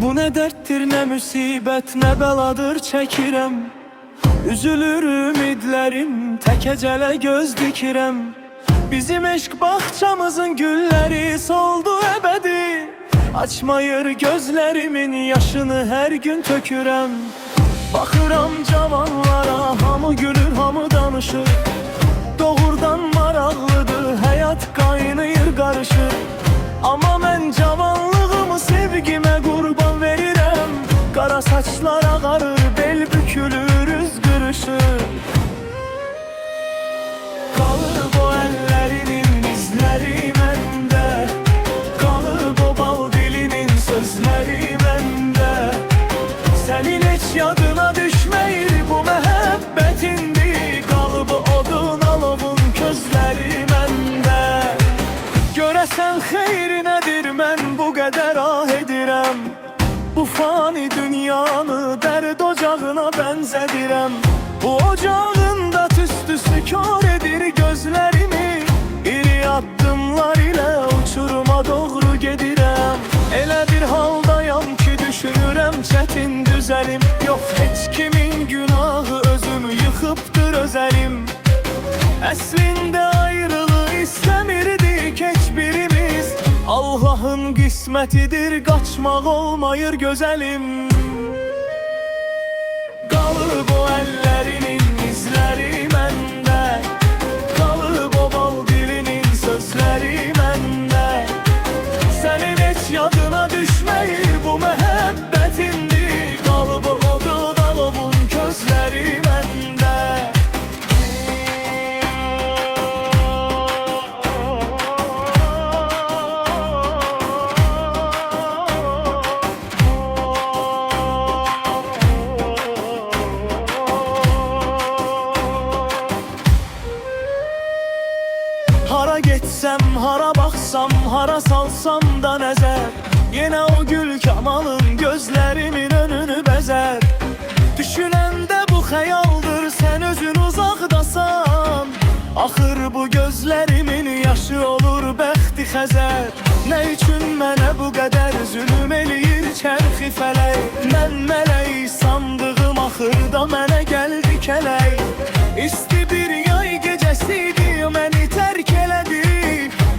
Bu ne derttir, ne musibet, ne beladır çekirem. Üzülür ümidlerim, tek ecele göz dikirem. Bizim eşk bahçamızın gülleri soldu ebedi. Açmayır gözlerimin yaşını her gün tökürem. Bakıram cavanlara, hamı gülür hamı danışır. Doğrudan maraqlıdır, hayat kaynayır karışır. Ama ben cavanlığımı sevgime kurban verirem. Kara saçlar ağarır, bel bükülür, üz kırışır. Kalır bu ellerinin izleri mende, kalır bu bal dilinin sözleri mende. Senin hiç yadına düşmeyir bu məhəbbətindi. Kalıbı odun alovun közleri mende. Görəsən xeyri nədir, mən bu qədər ah edirəm. Bu fani dünyanı dərd ocağına bənzədirəm. Bu ocağında tüstüsü kör edir gözlərimi. İri addımlar ilə uçuruma doğru gedirəm. Elə bir haldayam ki düşünürəm çətin düzəlim. Yox heç kimin günahı, özümü yıxıbdır özəlim. Əslində ayrılığı istəmirdik heç birimiz. Allah'ın qismətidir, qaçmaq olmayır gözəlim. Qalır bu əllərinin izləri məndə, qalır bu bal dilinin sözləri məndə. Sənin heç yadına düşməyir bu məhəbbətindir. Qalıb odun alovun közləri məndə. Hara getsem, hara baxsam, hara salsam da nəzər. Yenə o gül kamalın gözlərimin önünü bəzər. Düşünəndə bu xəyaldır, sən özün uzaqdasan. Axır bu gözlərimin yaşı olur bəxti xəzər. Nə üçün mənə bu qədər zülüm eləyir çərxi fələk. Mən mələk sandığım axırda mənə gəldi kələk. İsti bir yay gecəsiydi, məni tərk elədi.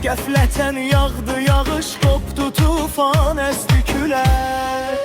Qəflətən yağdı yağış, qopdu tufan, əzdi külək.